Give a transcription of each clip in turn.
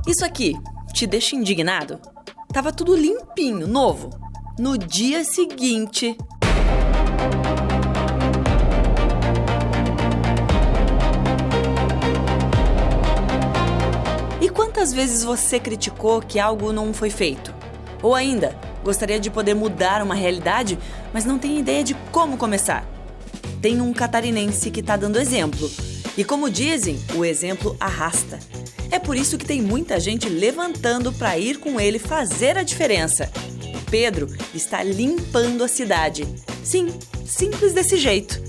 Isso aqui te deixa indignado? Tava tudo limpinho, novo. No dia seguinte... E quantas vezes você criticou que algo não foi feito? Ou ainda, gostaria de poder mudar uma realidade, mas não tem ideia de como começar? Tem um catarinense que tá dando exemplo. E como dizem, o exemplo arrasta. É por isso que tem muita gente levantando para ir com ele fazer a diferença. O Pedro está limpando a cidade. Sim, simples desse jeito.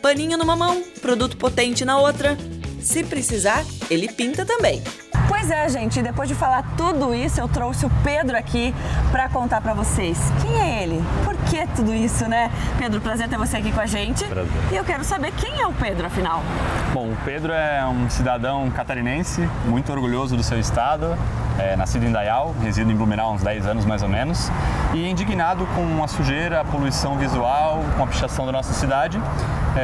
Paninho numa mão, produto potente na outra. Se precisar, ele pinta também. Pois é, gente, depois de falar tudo isso, eu trouxe o Pedro aqui para contar para vocês. Quem é ele? Por que tudo isso, né? Pedro, prazer ter você aqui com a gente. Prazer. E eu quero saber quem é o Pedro, afinal. Bom, o Pedro é um cidadão catarinense, muito orgulhoso do seu estado, nascido em Dayal, reside em Blumenau há uns 10 anos mais ou menos, e indignado com a sujeira, a poluição visual, com a pichação da nossa cidade.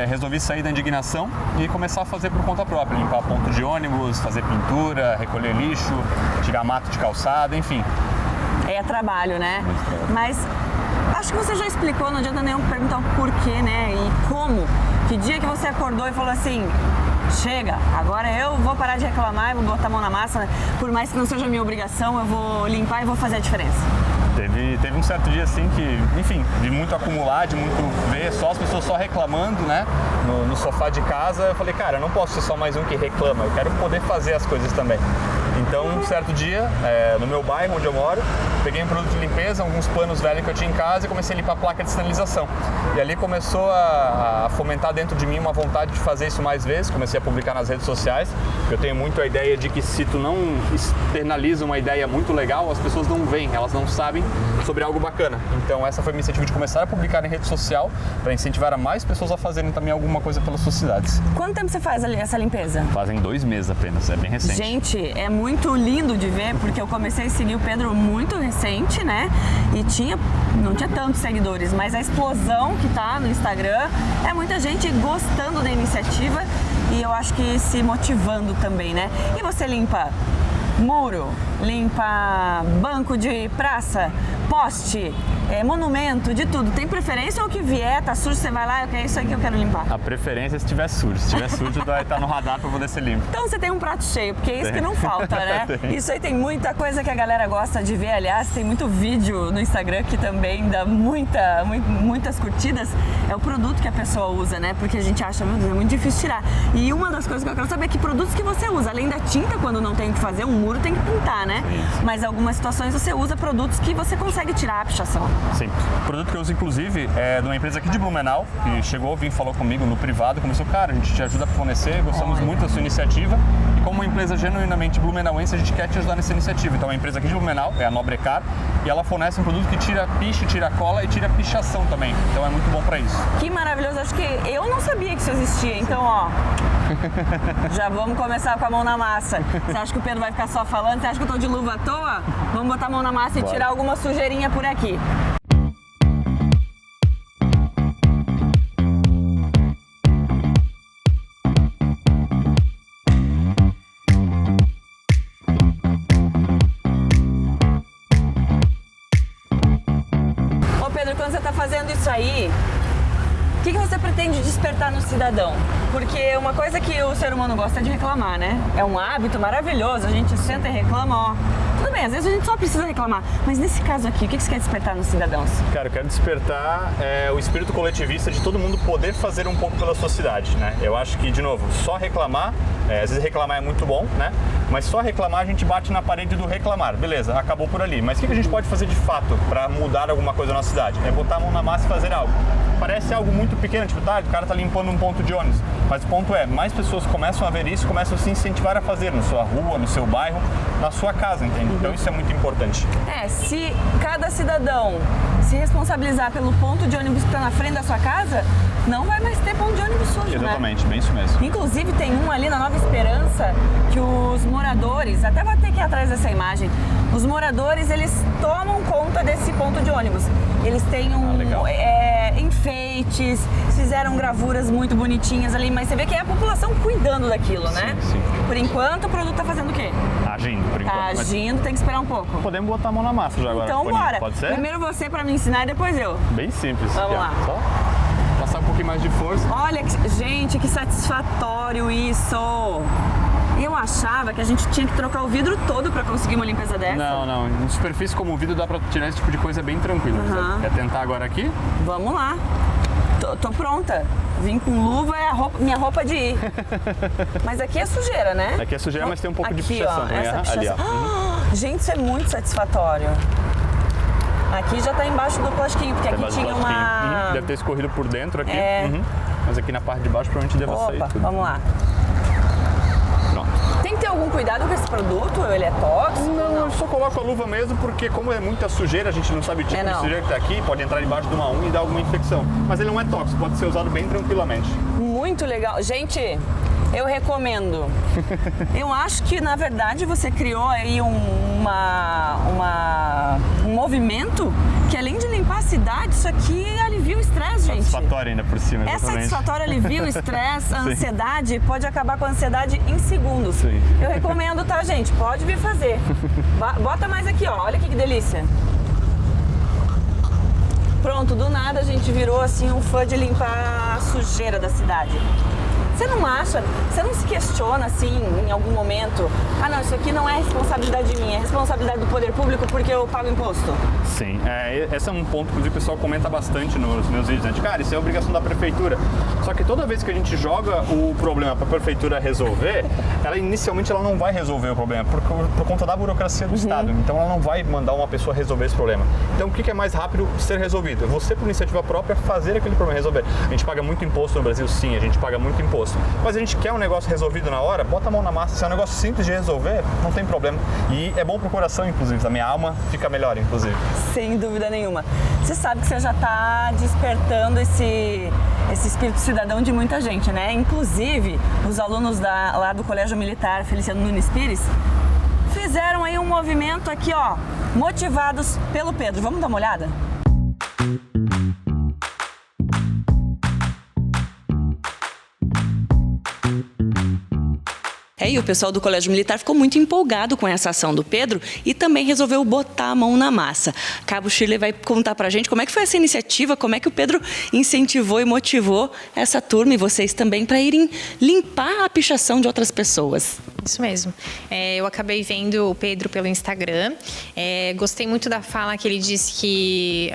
Resolvi sair da indignação e começar a fazer por conta própria, limpar ponto de ônibus, fazer pintura, recolher lixo, tirar mato de calçada, enfim. É trabalho, né? Muito trabalho. Mas acho que você já explicou, não adianta nem eu perguntar o porquê, né? E como. Que dia que você acordou e falou assim, chega, agora eu vou parar de reclamar e vou botar a mão na massa, né? Por mais que não seja minha obrigação, eu vou limpar e vou fazer a diferença. Teve um certo dia assim que, enfim, de muito acumular, de muito ver só as pessoas só reclamando, né, no sofá de casa. Eu falei, cara, eu não posso ser só mais um que reclama, eu quero poder fazer as coisas também. Então, um certo dia, no meu bairro onde eu moro, peguei um produto de limpeza, alguns panos velhos que eu tinha em casa e comecei a limpar a placa de sinalização. E ali começou a fomentar dentro de mim uma vontade de fazer isso mais vezes. Comecei a publicar nas redes sociais. Eu tenho muito a ideia de que se tu não externaliza uma ideia muito legal, as pessoas não veem, elas não sabem sobre algo bacana. Então essa foi a minha iniciativa de começar a publicar em rede social para incentivar a mais pessoas a fazerem também alguma coisa pelas suas cidades. Quanto tempo você faz ali essa limpeza? Fazem 2 meses apenas, é bem recente. Gente, é muito lindo de ver, porque eu comecei a seguir o Pedro muito recente, né? E não tinha tantos seguidores, mas a explosão que tá no Instagram é muita gente gostando da iniciativa e eu acho que se motivando também, né? E você limpa muro, limpa banco de praça, poste, monumento, de tudo. Tem preferência ou o que vier, tá sujo, você vai lá, é isso aí que eu quero limpar? A preferência é se estiver sujo. Se estiver sujo, vai estar no radar para poder ser limpo. Então você tem um prato cheio, porque é isso que não falta, né? Tem. Isso aí tem muita coisa que a galera gosta de ver. Aliás, tem muito vídeo no Instagram que também dá muitas curtidas. É o produto que a pessoa usa, né? Porque a gente acha, meu Deus, é muito difícil tirar. E uma das coisas que eu quero saber é que produtos que você usa. Além da tinta, quando não tem o que fazer, um muro tem que pintar, né? Isso. Mas em algumas situações você usa produtos que você consegue tirar a pichação. Sim. O produto que eu uso, inclusive, é de uma empresa aqui de Blumenau, que chegou, falou comigo no privado, começou, cara, a gente te ajuda a fornecer, gostamos muito da sua iniciativa. E como uma empresa genuinamente blumenauense, a gente quer te ajudar nessa iniciativa. Então a empresa aqui de Blumenau é a Nobrecar e ela fornece um produto que tira piche, tira cola e tira pichação também. Então é muito bom para isso. Que maravilhoso, acho que eu não sabia que isso existia, então ó, já vamos começar com a mão na massa. Você acha que o Pedro vai ficar só falando? Você acha que eu tô de luva à toa? Vamos botar a mão na massa e Bora. tirar alguma sujeirinha por aqui. Quando você está fazendo isso aí, o que você pretende despertar no cidadão? Porque uma coisa que o ser humano gosta é de reclamar, né? É um hábito maravilhoso, a gente senta e reclama, ó. Tudo bem, às vezes a gente só precisa reclamar, mas nesse caso aqui, o que você quer despertar nos cidadãos? Cara, eu quero despertar o espírito coletivista de todo mundo poder fazer um pouco pela sua cidade, né? Eu acho que, de novo, só reclamar, às vezes reclamar é muito bom, né? Mas só reclamar a gente bate na parede do reclamar. Beleza, acabou por ali. Mas o que a gente pode fazer de fato para mudar alguma coisa na nossa cidade? É botar a mão na massa e fazer algo. Parece algo muito pequeno, tipo, tá, o cara tá limpando um ponto de ônibus. Mas o ponto é, mais pessoas começam a ver isso, começam a se incentivar a fazer na sua rua, no seu bairro, na sua casa, entende? Então isso é muito importante. Se cada cidadão se responsabilizar pelo ponto de ônibus que está na frente da sua casa, não vai mais ter ponto de ônibus sujo, Exatamente, né? bem isso mesmo. Inclusive tem um ali na Nova Esperança que os moradores, até vou ter que ir atrás dessa imagem, os moradores eles tomam conta desse ponto de ônibus. Eles têm enfeites, fizeram gravuras muito bonitinhas ali, mas você vê que é a população cuidando daquilo, né? Sim, sim. Por enquanto, o produto tá fazendo o quê? Agindo, por enquanto. Tá mas agindo, tem que esperar um pouco. podemos botar a mão na massa já agora. Então, Toninho. bora. Pode ser? Primeiro você pra me ensinar e depois eu. Bem simples. Vamos aqui, ó. lá. Só passar um pouquinho mais de força. Olha, gente, que satisfatório isso! Eu achava que a gente tinha que trocar o vidro todo pra conseguir uma limpeza dessa. Não. Em superfície como o vidro dá pra tirar esse tipo de coisa bem tranquilo. Uhum. Quer tentar agora aqui? Vamos lá. Tô pronta. Vim com luva, é minha roupa de ir. Mas aqui é sujeira, né? Aqui é sujeira, mas tem um pouco aqui, de pichação ó, também. essa Ali, ó. pichação. Gente, isso é muito satisfatório. Aqui já tá embaixo do plastiquinho, porque aqui tinha uma... Deve ter escorrido por dentro aqui. É. Mas aqui na parte de baixo provavelmente deve sair tudo. Vamos lá. Pronto. Tem que ter algum cuidado com esse produto? Ele é tóxico? Não, eu só coloco a luva mesmo porque como é muita sujeira, a gente não sabe o tipo de sujeira que tá aqui, pode entrar debaixo de uma unha e dar alguma infecção. Mas ele não é tóxico, pode ser usado bem tranquilamente. Muito legal. Gente, eu recomendo. Eu acho que, na verdade, você criou aí um movimento que, além de limpar a cidade, isso aqui alivia o estresse, gente. Satisfatório ainda por cima, É exatamente. satisfatório, alivia o estresse, a Sim. ansiedade, pode acabar com a ansiedade em segundos. Sim. Eu recomendo, tá, gente? Pode vir fazer. Bota mais aqui, ó. Olha que delícia. Pronto, do nada a gente virou assim um fã de limpar a sujeira da cidade. Você não acha, você não se questiona assim em algum momento, ah não, isso aqui não é responsabilidade minha, é responsabilidade do poder público porque eu pago imposto? Sim, esse é um ponto que o pessoal comenta bastante nos meus vídeos, né? Cara, isso é obrigação da prefeitura. Só que toda vez que a gente joga o problema para a prefeitura resolver, ela inicialmente ela não vai resolver o problema por conta da burocracia do Estado. Então ela não vai mandar uma pessoa resolver esse problema. Então o que é mais rápido ser resolvido? Você, por iniciativa própria, fazer aquele problema resolver. A gente paga muito imposto no Brasil, sim, a gente paga muito imposto. Mas a gente quer um negócio resolvido na hora, bota a mão na massa. Se é um negócio simples de resolver, não tem problema. E é bom pro coração, inclusive, a minha alma fica melhor, inclusive. Sem dúvida nenhuma. Você sabe que você já está despertando esse espírito cidadão de muita gente, né? Inclusive, os alunos lá do Colégio Militar Feliciano Nunes Pires fizeram aí um movimento aqui, ó, motivados pelo Pedro. Vamos dar uma olhada? E o pessoal do Colégio Militar ficou muito empolgado com essa ação do Pedro e também resolveu botar a mão na massa. Cabo Shirley vai contar pra gente como é que foi essa iniciativa, como é que o Pedro incentivou e motivou essa turma e vocês também para irem limpar a pichação de outras pessoas. Isso mesmo. Eu acabei vendo o Pedro pelo Instagram. Gostei muito da fala que ele disse que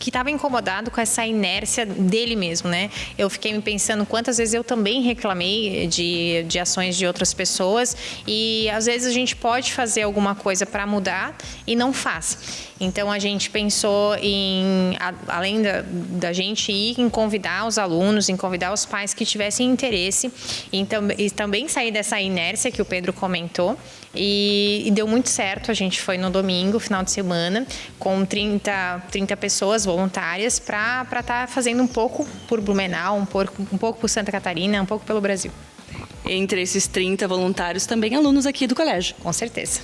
estava incomodado com essa inércia dele mesmo, né? Eu fiquei me pensando quantas vezes eu também reclamei de ações de outras pessoas e às vezes a gente pode fazer alguma coisa para mudar e não faz. Então a gente pensou em, além da gente ir, em convidar os alunos, em convidar os pais que tivessem interesse e também sair dessa inércia que o Pedro comentou. E deu muito certo, a gente foi no domingo, final de semana, com 30 pessoas voluntárias para estar fazendo um pouco por Blumenau, um pouco por Santa Catarina, um pouco pelo Brasil. Entre esses 30 voluntários, também alunos aqui do colégio. Com certeza.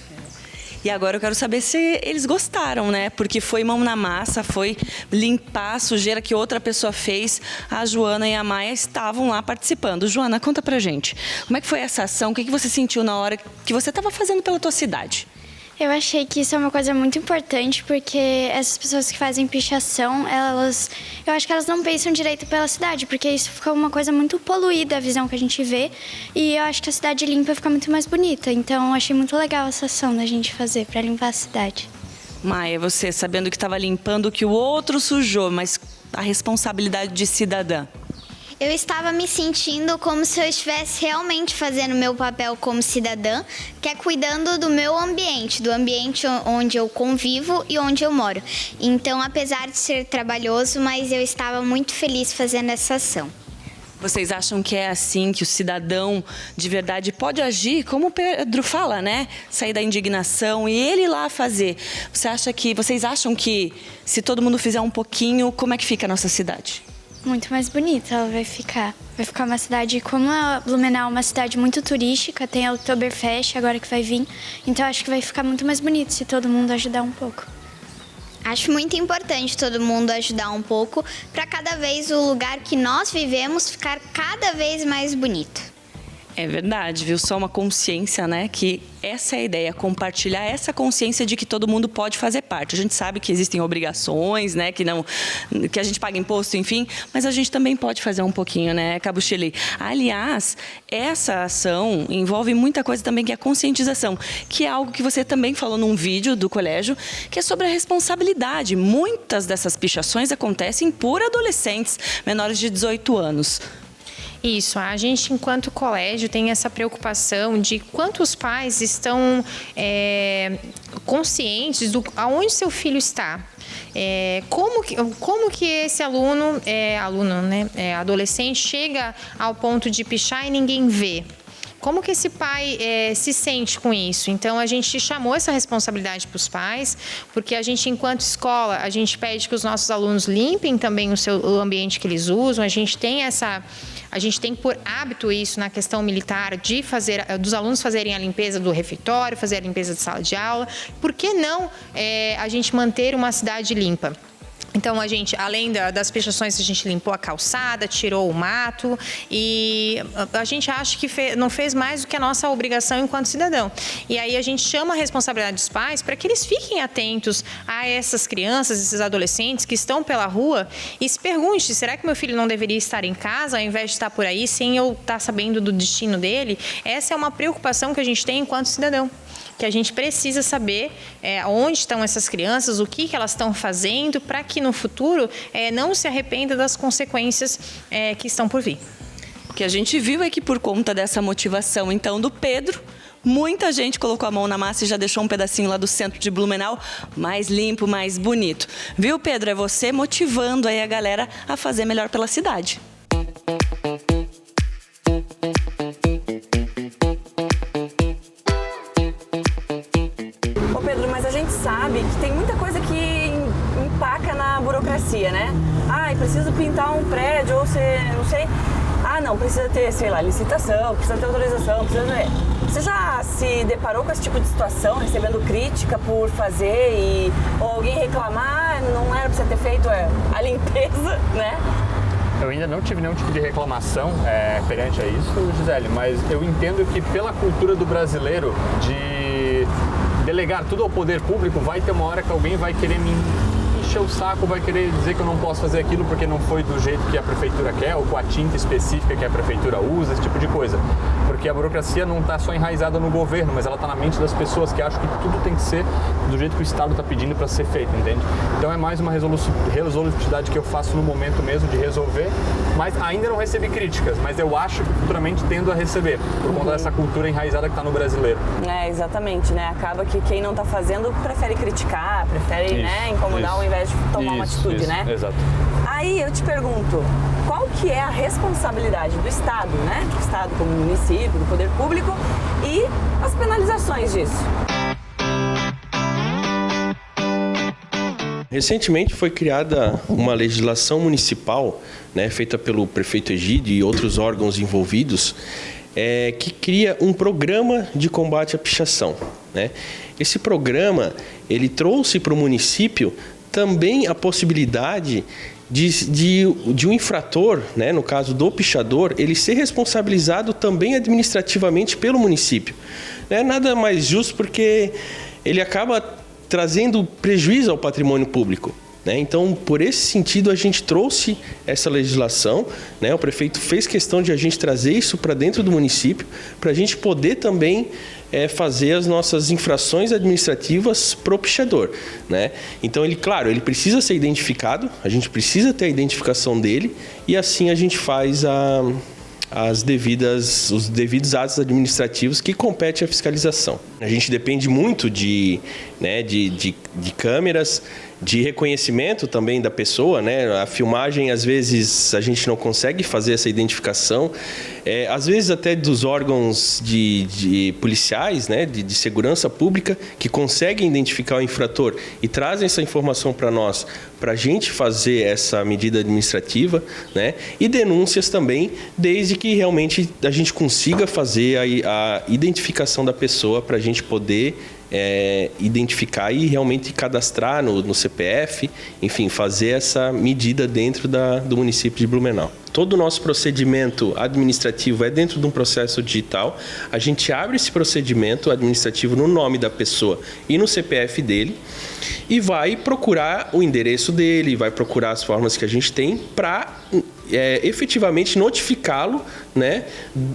E agora eu quero saber se eles gostaram, né? Porque foi mão na massa, foi limpar a sujeira que outra pessoa fez. A Joana e a Maia estavam lá participando. Joana, conta pra gente. Como é que foi essa ação? O que você sentiu na hora que você estava fazendo pela tua cidade? Eu achei que isso é uma coisa muito importante, porque essas pessoas que fazem pichação, eu acho que elas não pensam direito pela cidade, porque isso fica uma coisa muito poluída, a visão que a gente vê, e eu acho que a cidade limpa fica muito mais bonita. Então, eu achei muito legal essa ação da gente fazer para limpar a cidade. Maia, você sabendo que estava limpando o que o outro sujou, mas a responsabilidade de cidadã. Eu estava me sentindo como se eu estivesse realmente fazendo meu papel como cidadã, que é cuidando do meu ambiente, do ambiente onde eu convivo e onde eu moro. Então, apesar de ser trabalhoso, mas eu estava muito feliz fazendo essa ação. Vocês acham que é assim, que o cidadão de verdade pode agir, como o Pedro fala, né? Sair da indignação e ele ir lá fazer. Vocês acham que se todo mundo fizer um pouquinho, como é que fica a nossa cidade? Muito mais bonita ela vai ficar. Vai ficar uma cidade, como a Blumenau, uma cidade muito turística, tem a Oktoberfest agora que vai vir. Então acho que vai ficar muito mais bonito se todo mundo ajudar um pouco. Acho muito importante todo mundo ajudar um pouco para cada vez o lugar que nós vivemos ficar cada vez mais bonito. É verdade, viu? Só uma consciência, né? Que essa é a ideia, compartilhar essa consciência de que todo mundo pode fazer parte. A gente sabe que existem obrigações, né? Que a gente paga imposto, enfim, mas a gente também pode fazer um pouquinho, né, Cabuchili? Aliás, essa ação envolve muita coisa também, que é a conscientização, que é algo que você também falou num vídeo do colégio, que é sobre a responsabilidade. Muitas dessas pichações acontecem por adolescentes menores de 18 anos. Isso, a gente, enquanto colégio, tem essa preocupação de quantos pais estão conscientes do aonde seu filho está. Como que esse adolescente chega ao ponto de pichar e ninguém vê? Como que esse pai se sente com isso? Então, a gente chamou essa responsabilidade para os pais, porque a gente, enquanto escola, a gente pede que os nossos alunos limpem também o ambiente que eles usam. A gente tem por hábito isso na questão militar, dos alunos fazerem a limpeza do refeitório, fazer a limpeza de sala de aula. Por que não a gente manter uma cidade limpa? Então, a gente, além das pichações, a gente limpou a calçada, tirou o mato e a gente acha que não fez mais do que a nossa obrigação enquanto cidadão. E aí a gente chama a responsabilidade dos pais para que eles fiquem atentos a essas crianças, esses adolescentes que estão pela rua e se pergunte, será que meu filho não deveria estar em casa ao invés de estar por aí sem eu estar sabendo do destino dele? Essa é uma preocupação que a gente tem enquanto cidadão, que a gente precisa saber onde estão essas crianças, o que elas estão fazendo, para que no futuro não se arrependa das consequências que estão por vir. O que a gente viu é que por conta dessa motivação, então, do Pedro, muita gente colocou a mão na massa e já deixou um pedacinho lá do centro de Blumenau mais limpo, mais bonito. Viu, Pedro? É você motivando aí a galera a fazer melhor pela cidade. Sabe que tem muita coisa que empaca na burocracia, né? Preciso pintar um prédio, ou não sei. Não, precisa ter, sei lá, licitação, precisa ter autorização, Você já se deparou com esse tipo de situação, recebendo crítica por fazer ou alguém reclamar, não era pra você ter feito a limpeza, né? Eu ainda não tive nenhum tipo de reclamação perante a isso, Gisele, mas eu entendo que pela cultura do brasileiro de delegar tudo ao poder público, vai ter uma hora que alguém vai querer me encher o saco, vai querer dizer que eu não posso fazer aquilo porque não foi do jeito que a prefeitura quer ou com a tinta específica que a prefeitura usa, esse tipo de coisa. Porque a burocracia não está só enraizada no governo, mas ela está na mente das pessoas que acham que tudo tem que ser do jeito que o Estado está pedindo para ser feito, entende? Então é mais uma resolutividade que eu faço no momento mesmo de resolver, mas ainda não recebi críticas, mas eu acho que futuramente tendo a receber, por conta dessa cultura enraizada que está no brasileiro. Exatamente, né? Acaba que quem não está fazendo prefere criticar, prefere incomodar ao invés de tomar uma atitude, né? Exato. Aí eu te pergunto, qual que é a responsabilidade do Estado, né? Do Estado como município, do poder público e as penalizações disso? Recentemente foi criada uma legislação municipal, né, feita pelo prefeito Egídio e outros órgãos envolvidos, que cria um programa de combate à pichação, né? Esse programa, ele trouxe para o município também a possibilidade de um infrator, né, no caso do pichador, ele ser responsabilizado também administrativamente pelo município. Nada mais justo porque ele acaba trazendo prejuízo ao patrimônio público. Então, por esse sentido, a gente trouxe essa legislação, né? O prefeito fez questão de a gente trazer isso para dentro do município, para a gente poder também fazer as nossas infrações administrativas pro pichador, né? Então, ele precisa ser identificado, a gente precisa ter a identificação dele e assim a gente faz os devidos atos administrativos que compete à fiscalização. A gente depende muito de câmeras, de reconhecimento também da pessoa, né? A filmagem, às vezes, a gente não consegue fazer essa identificação. Às vezes, até dos órgãos de policiais, né? De segurança pública, que conseguem identificar o infrator e trazem essa informação para nós, para a gente fazer essa medida administrativa, né? E denúncias também, desde que realmente a gente consiga fazer a identificação da pessoa para a gente poder identificar e realmente cadastrar no CPF, enfim, fazer essa medida dentro do município de Blumenau. Todo o nosso procedimento administrativo é dentro de um processo digital. A gente abre esse procedimento administrativo no nome da pessoa e no CPF dele e vai procurar o endereço dele, vai procurar as formas que a gente tem para efetivamente notificá-lo, né,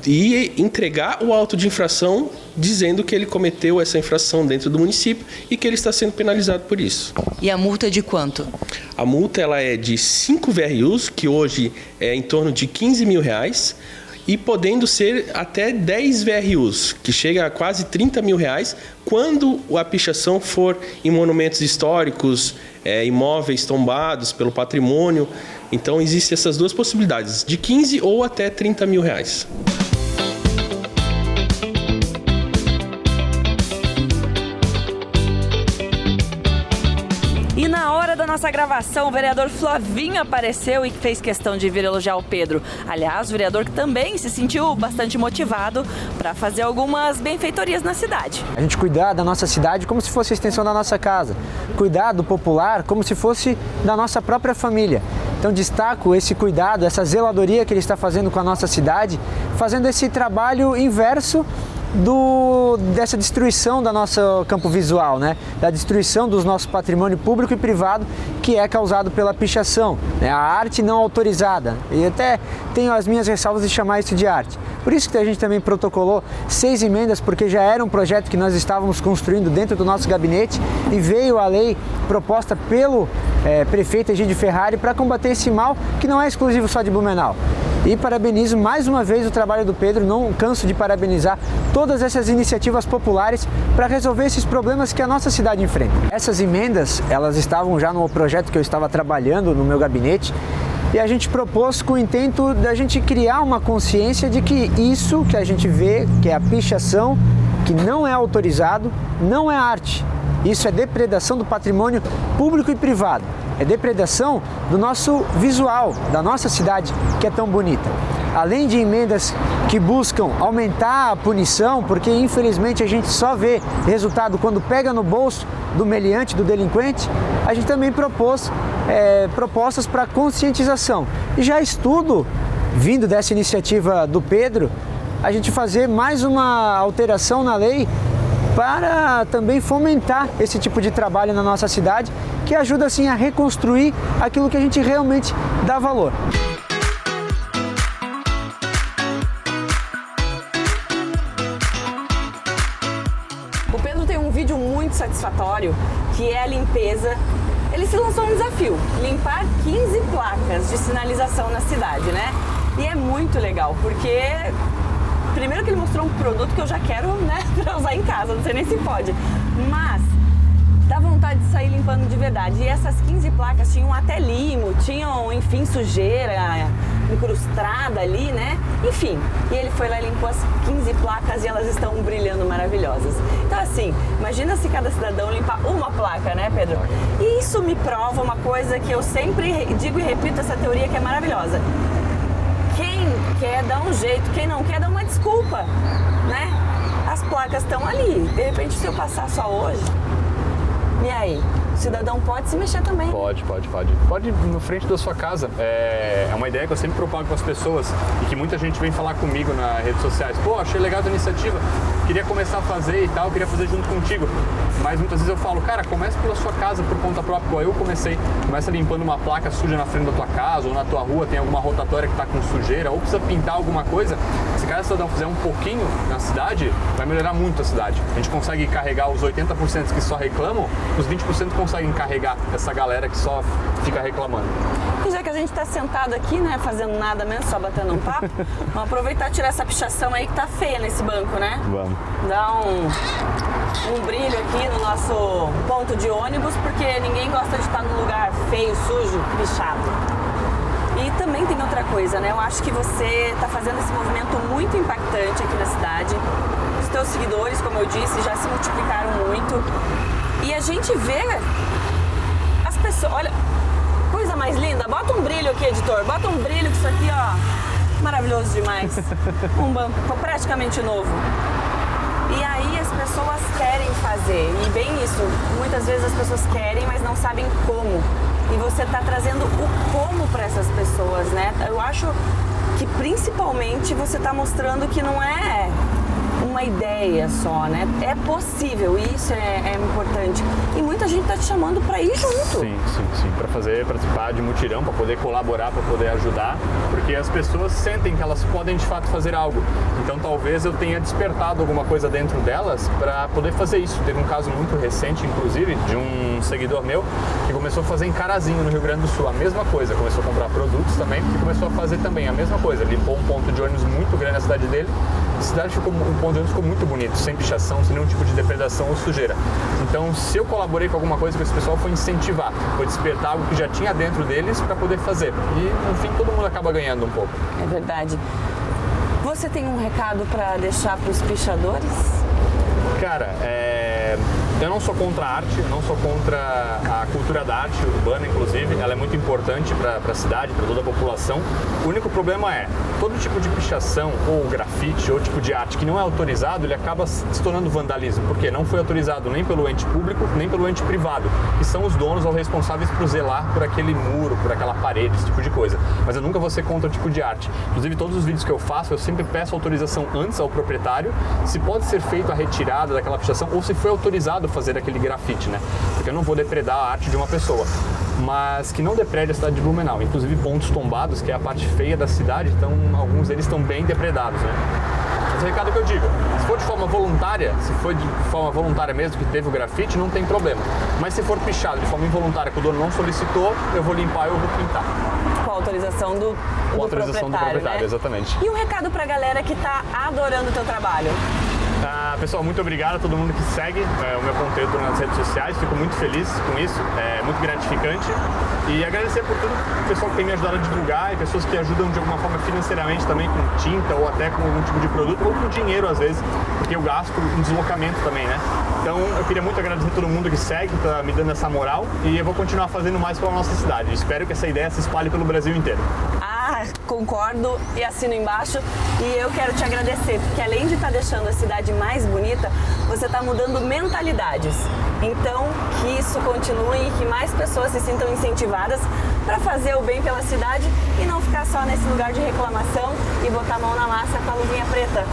e entregar o auto de infração dizendo que ele cometeu essa infração dentro do município e que ele está sendo penalizado por isso. E a multa é de quanto? A multa ela é de 5 VRUs, que hoje é em torno de R$15 mil, e podendo ser até 10 VRUs, que chega a quase R$30 mil, quando a pichação for em monumentos históricos, imóveis tombados pelo patrimônio. Então, existem essas duas possibilidades, de 15 ou até R$30 mil. E na hora da nossa gravação, o vereador Flavinho apareceu e fez questão de vir elogiar o Pedro. Aliás, o vereador que também se sentiu bastante motivado para fazer algumas benfeitorias na cidade. A gente cuidar da nossa cidade como se fosse a extensão da nossa casa. Cuidar do popular como se fosse da nossa própria família. Então destaco esse cuidado, essa zeladoria que ele está fazendo com a nossa cidade, fazendo esse trabalho inverso dessa destruição do nosso campo visual, né? Da destruição do nosso patrimônio público e privado que é causado pela pichação, né? A arte não autorizada. E até tenho as minhas ressalvas de chamar isso de arte. Por isso que a gente também protocolou 6 emendas, porque já era um projeto que nós estávamos construindo dentro do nosso gabinete e veio a lei proposta pelo prefeito Egídio Ferrari para combater esse mal que não é exclusivo só de Blumenau. E parabenizo mais uma vez o trabalho do Pedro, não canso de parabenizar todas essas iniciativas populares para resolver esses problemas que a nossa cidade enfrenta. Essas emendas, elas estavam já no projeto que eu estava trabalhando no meu gabinete e a gente propôs com o intento da gente criar uma consciência de que isso que a gente vê, que é a pichação, que não é autorizado, não é arte. Isso é depredação do patrimônio público e privado. É depredação do nosso visual, da nossa cidade, que é tão bonita. Além de emendas que buscam aumentar a punição, porque infelizmente a gente só vê resultado quando pega no bolso do meliante, do delinquente, a gente também propôs propostas para conscientização. E já estudo, vindo dessa iniciativa do Pedro, a gente fazer mais uma alteração na lei para também fomentar esse tipo de trabalho na nossa cidade, que ajuda assim a reconstruir aquilo que a gente realmente dá valor. O Pedro tem um vídeo muito satisfatório, que é a limpeza. Ele se lançou um desafio, limpar 15 placas de sinalização na cidade, né? E é muito legal, porque primeiro que ele mostrou um produto que eu já quero, né, pra usar em casa, não sei nem se pode. Mas dá vontade de sair limpando de verdade. E essas 15 placas tinham até limo, tinham, enfim, sujeira incrustada ali, né? Enfim, e ele foi lá e limpou as 15 placas e elas estão brilhando maravilhosas. Então, assim, imagina se cada cidadão limpar uma placa, né, Pedro? E isso me prova uma coisa que eu sempre digo e repito, essa teoria que é maravilhosa. Quem quer dá um jeito, quem não quer dá uma desculpa, né? As placas estão ali, de repente se eu passar só hoje, e aí? O cidadão pode se mexer também. Pode. Pode na frente da sua casa. É uma ideia que eu sempre propago com as pessoas e que muita gente vem falar comigo nas redes sociais. Pô, achei legal a tua iniciativa, queria começar a fazer e tal, queria fazer junto contigo. Mas muitas vezes eu falo, cara, comece pela sua casa por conta própria, igual eu comecei. Começa limpando uma placa suja na frente da tua casa ou na tua rua, tem alguma rotatória que tá com sujeira ou precisa pintar alguma coisa. Se cada cidadão fizer um pouquinho na cidade, vai melhorar muito a cidade. A gente consegue carregar os 80% que só reclamam, os 20% conseguem carregar essa galera que só fica reclamando. E já que a gente tá sentado aqui, né, fazendo nada mesmo, só batendo um papo, vamos aproveitar e tirar essa pichação aí que tá feia nesse banco, né? Vamos. Dá um brilho aqui no nosso ponto de ônibus, porque ninguém gosta de estar num lugar feio, sujo, pichado. E também tem outra coisa, né? Eu acho que você tá fazendo esse movimento muito impactante aqui na cidade. Os teus seguidores, como eu disse, já se multiplicaram muito. E a gente vê as pessoas... Olha, coisa mais linda. Bota um brilho aqui, editor. Bota um brilho, que isso aqui, ó, maravilhoso demais. Um banco praticamente novo. E aí as pessoas pessoas querem fazer. E bem isso, muitas vezes as pessoas querem, mas não sabem como. E você está trazendo o como para essas pessoas, né? Eu acho que principalmente você está mostrando que não é uma ideia só, né? É possível, isso é importante. E muita gente tá te chamando para ir junto. Sim, para participar de mutirão, para poder colaborar, para poder ajudar, porque as pessoas sentem que elas podem de fato fazer algo. Então talvez eu tenha despertado alguma coisa dentro delas para poder fazer isso. Teve um caso muito recente, inclusive, de um seguidor meu que começou a fazer em Carazinho, no Rio Grande do Sul, a mesma coisa. Começou a comprar produtos também e começou a fazer também a mesma coisa. Limpou um ponto de ônibus muito grande na cidade dele. A cidade ficou, um ponto de ônibus ficou muito bonito, sem pichação, sem nenhum tipo de depredação ou sujeira. Então, se eu colaborei com alguma coisa com esse pessoal, foi incentivar, foi despertar algo que já tinha dentro deles para poder fazer. E, no fim, todo mundo acaba ganhando um pouco. É verdade. Você tem um recado para deixar para os pichadores? Cara, eu não sou contra a arte, eu não sou contra a cultura da arte urbana, inclusive. Ela é muito importante para a cidade, para toda a população. O único problema é, todo tipo de pichação, ou grafite, ou tipo de arte que não é autorizado, ele acaba se tornando vandalismo. Porque não foi autorizado nem pelo ente público, nem pelo ente privado, que são os donos ou responsáveis por zelar por aquele muro, por aquela parede, esse tipo de coisa. Mas eu nunca vou ser contra o tipo de arte. Inclusive, todos os vídeos que eu faço, eu sempre peço autorização antes ao proprietário, se pode ser feito a retirada daquela pichação, ou se foi autorizado fazer aquele grafite, né? Porque eu não vou depredar a arte de uma pessoa, mas que não deprede a cidade de Blumenau. Inclusive pontos tombados, que é a parte feia da cidade, então alguns deles estão bem depredados, né? Mas o recado que eu digo, se for de forma voluntária, se for de forma voluntária mesmo que teve o grafite, não tem problema. Mas se for pichado de forma involuntária, que o dono não solicitou, eu vou limpar e eu vou pintar. Com a autorização do proprietário, né? Exatamente. E um recado pra galera que tá adorando o teu trabalho? Pessoal, muito obrigado a todo mundo que segue o meu conteúdo nas redes sociais, fico muito feliz com isso, é muito gratificante e agradecer por tudo o pessoal que tem me ajudado a divulgar e pessoas que ajudam de alguma forma financeiramente também com tinta ou até com algum tipo de produto ou com dinheiro às vezes, porque eu gasto em deslocamento também, né? Então eu queria muito agradecer a todo mundo que segue, que tá me dando essa moral e eu vou continuar fazendo mais pela nossa cidade. Espero que essa ideia se espalhe pelo Brasil inteiro. Concordo e assino embaixo. E eu quero te agradecer, porque além de estar deixando a cidade mais bonita, você está mudando mentalidades. Então, que isso continue e que mais pessoas se sintam incentivadas para fazer o bem pela cidade e não ficar só nesse lugar de reclamação e botar a mão na massa com a luvinha preta.